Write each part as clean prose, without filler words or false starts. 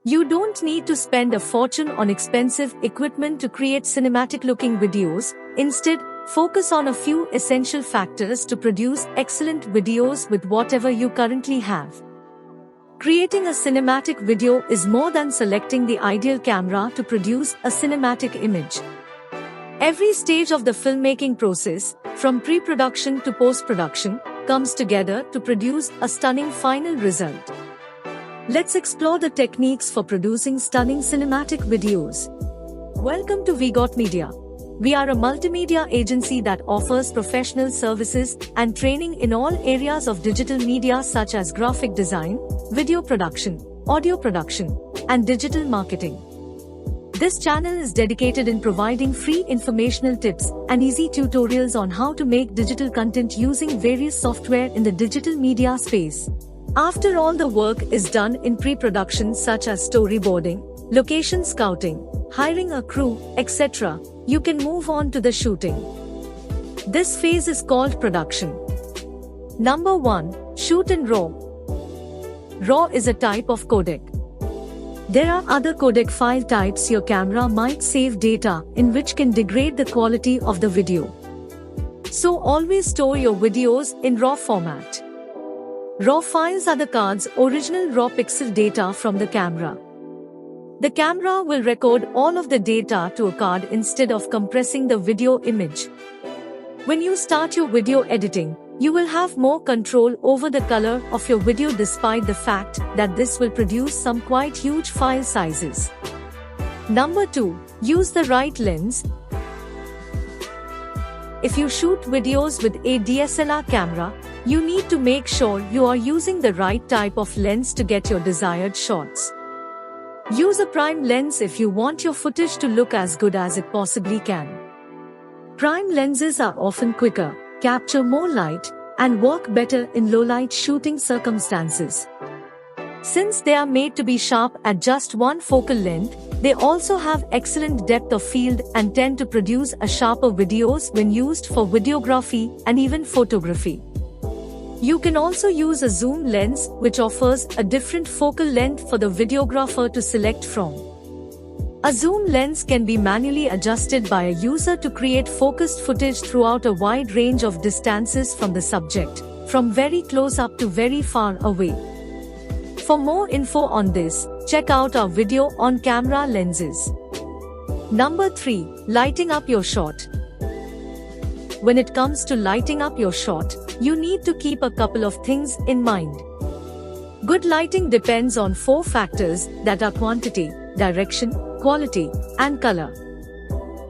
You don't need to spend a fortune on expensive equipment to create cinematic-looking videos. Instead, focus on a few essential factors to produce excellent videos with whatever you currently have. Creating a cinematic video is more than selecting the ideal camera to produce a cinematic image. Every stage of the filmmaking process, from pre-production to post-production, comes together to produce a stunning final result. Let's explore the techniques for producing stunning cinematic videos. Welcome to WeGotMedia. We are a multimedia agency that offers professional services and training in all areas of digital media such as graphic design, video production, audio production, and digital marketing. This channel is dedicated in providing free informational tips and easy tutorials on how to make digital content using various software in the digital media space. After all the work is done in pre-production such as storyboarding, location scouting, hiring a crew, etc., you can move on to the shooting. This phase is called production. Number 1. Shoot in RAW. RAW is a type of codec. There are other codec file types your camera might save data in which can degrade the quality of the video. So always store your videos in RAW format. RAW files are the card's original raw pixel data from the camera. The camera will record all of the data to a card instead of compressing the video image. When you start your video editing, you will have more control over the color of your video despite the fact that this will produce some quite huge file sizes. Number 2. Use the right lens. If you shoot videos with a DSLR camera, you need to make sure you are using the right type of lens to get your desired shots. Use a prime lens if you want your footage to look as good as it possibly can. Prime lenses are often quicker, capture more light, and work better in low-light shooting circumstances. Since they are made to be sharp at just one focal length, they also have excellent depth of field and tend to produce a sharper videos when used for videography and even photography. You can also use a zoom lens, which offers a different focal length for the videographer to select from. A zoom lens can be manually adjusted by a user to create focused footage throughout a wide range of distances from the subject, from very close up to very far away. For more info on this, check out our video on camera lenses. Number 3. Lighting up your shot. When it comes to lighting up your shot, you need to keep a couple of things in mind. Good lighting depends on 4 factors that are quantity, direction, quality, and color.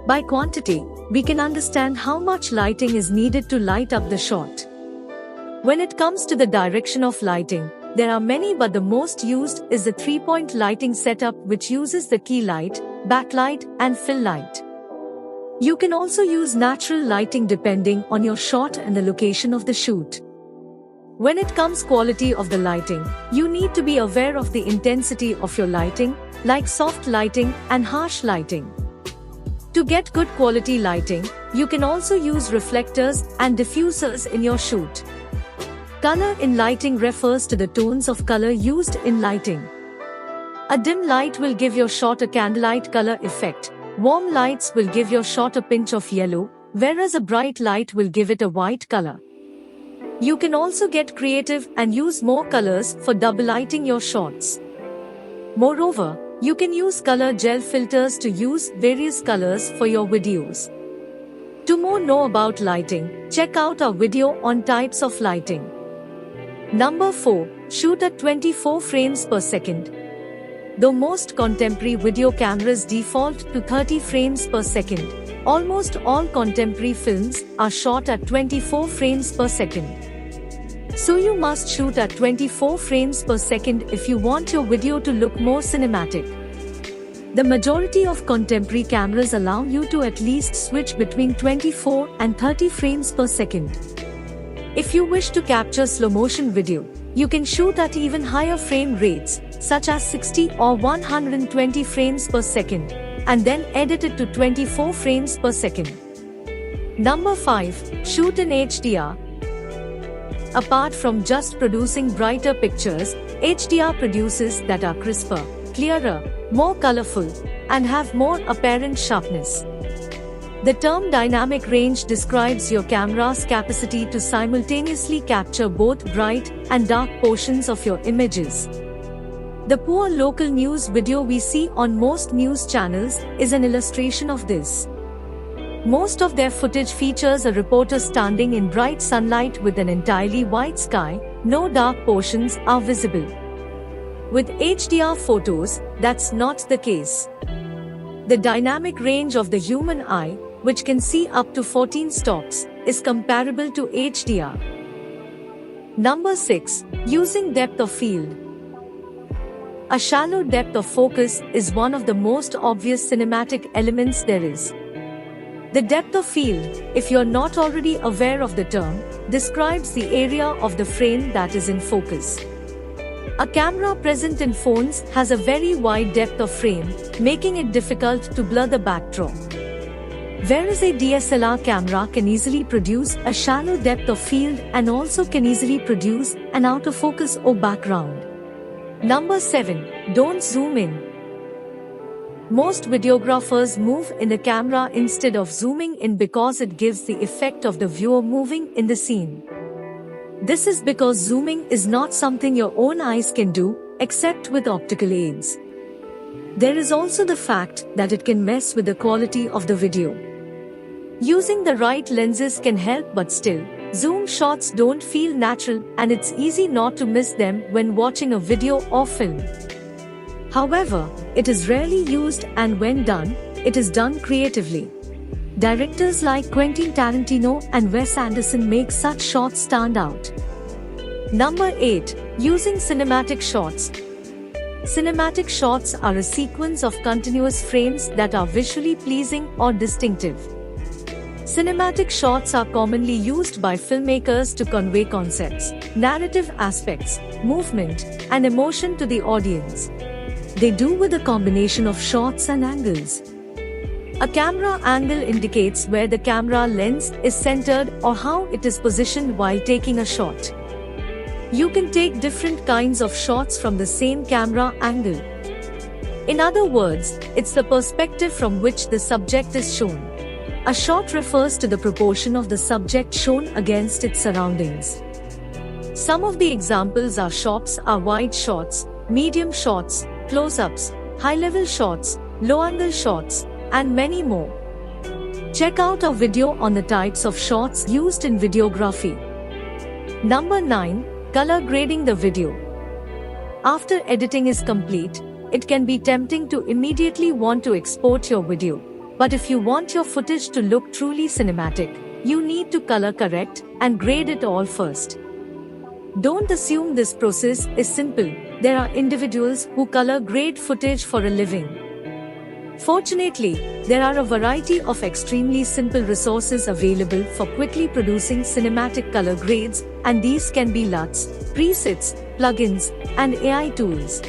By quantity, we can understand how much lighting is needed to light up the shot. When it comes to the direction of lighting, there are many, but the most used is the 3-point lighting setup, which uses the key light, backlight, and fill light. You can also use natural lighting depending on your shot and the location of the shoot. When it comes quality of the lighting, you need to be aware of the intensity of your lighting, like soft lighting and harsh lighting. To get good quality lighting, you can also use reflectors and diffusers in your shoot. Color in lighting refers to the tones of color used in lighting. A dim light will give your shot a candlelight color effect. Warm lights will give your shot a pinch of yellow, whereas a bright light will give it a white color. You can also get creative and use more colors for double lighting your shots. Moreover, you can use color gel filters to use various colors for your videos. To more know about lighting, check out our video on types of lighting. Number 4. Shoot at 24 frames per second. Though most contemporary video cameras default to 30 frames per second, almost all contemporary films are shot at 24 frames per second. So you must shoot at 24 frames per second if you want your video to look more cinematic. The majority of contemporary cameras allow you to at least switch between 24 and 30 frames per second. If you wish to capture slow motion video, you can shoot at even higher frame rates, such as 60 or 120 frames per second, and then edit it to 24 frames per second. Number 5. Shoot in HDR. Apart from just producing brighter pictures, HDR produces that are crisper, clearer, more colorful, and have more apparent sharpness. The term dynamic range describes your camera's capacity to simultaneously capture both bright and dark portions of your images. The poor local news video we see on most news channels is an illustration of this. Most of their footage features a reporter standing in bright sunlight with an entirely white sky, no dark portions are visible. With HDR photos, that's not the case. The dynamic range of the human eye, which can see up to 14 stops, is comparable to HDR. Number 6. Using depth of field. A shallow depth of focus is one of the most obvious cinematic elements there is. The depth of field, if you're not already aware of the term, describes the area of the frame that is in focus. A camera present in phones has a very wide depth of frame, making it difficult to blur the backdrop. Whereas a DSLR camera can easily produce a shallow depth of field and also can easily produce an out of focus or background. Number 7. Don't zoom in. Most videographers move in the camera instead of zooming in because it gives the effect of the viewer moving in the scene. This is because zooming is not something your own eyes can do, except with optical aids. There is also the fact that it can mess with the quality of the video. Using the right lenses can help, but still, zoom shots don't feel natural and it's easy not to miss them when watching a video or film. However, it is rarely used, and when done, it is done creatively. Directors like Quentin Tarantino and Wes Anderson make such shots stand out. Number 8. Using cinematic shots. Cinematic shots are a sequence of continuous frames that are visually pleasing or distinctive. Cinematic shots are commonly used by filmmakers to convey concepts, narrative aspects, movement, and emotion to the audience. They do with a combination of shots and angles. A camera angle indicates where the camera lens is centered or how it is positioned while taking a shot. You can take different kinds of shots from the same camera angle. In other words, it's the perspective from which the subject is shown. A shot refers to the proportion of the subject shown against its surroundings. Some of the examples are wide shots, medium shots, close-ups, high-level shots, low-angle shots, and many more. Check out our video on the types of shots used in videography. Number 9. Color grading the video. After editing is complete, it can be tempting to immediately want to export your video. But if you want your footage to look truly cinematic, you need to color correct and grade it all first. Don't assume this process is simple. There are individuals who color grade footage for a living. Fortunately, there are a variety of extremely simple resources available for quickly producing cinematic color grades, and these can be LUTs, presets, plugins, and AI tools.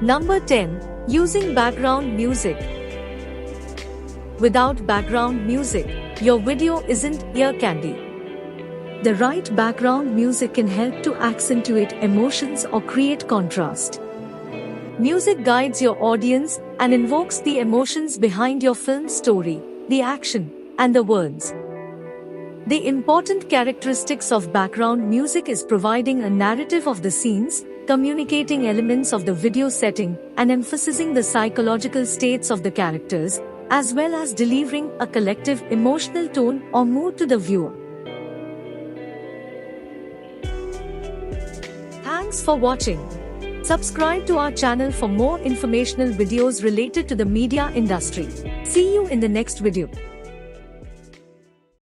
Number 10. Using background music. Without background music, your video isn't ear candy. The right background music can help to accentuate emotions or create contrast. Music guides your audience and invokes the emotions behind your film story, the action, and the words. The important characteristics of background music is providing a narrative of the scenes, communicating elements of the video setting, and emphasizing the psychological states of the characters, as well as delivering a collective emotional tone or mood to the viewer. Thanks for watching. Subscribe to our channel for more informational videos related to the media industry. See you in the next video.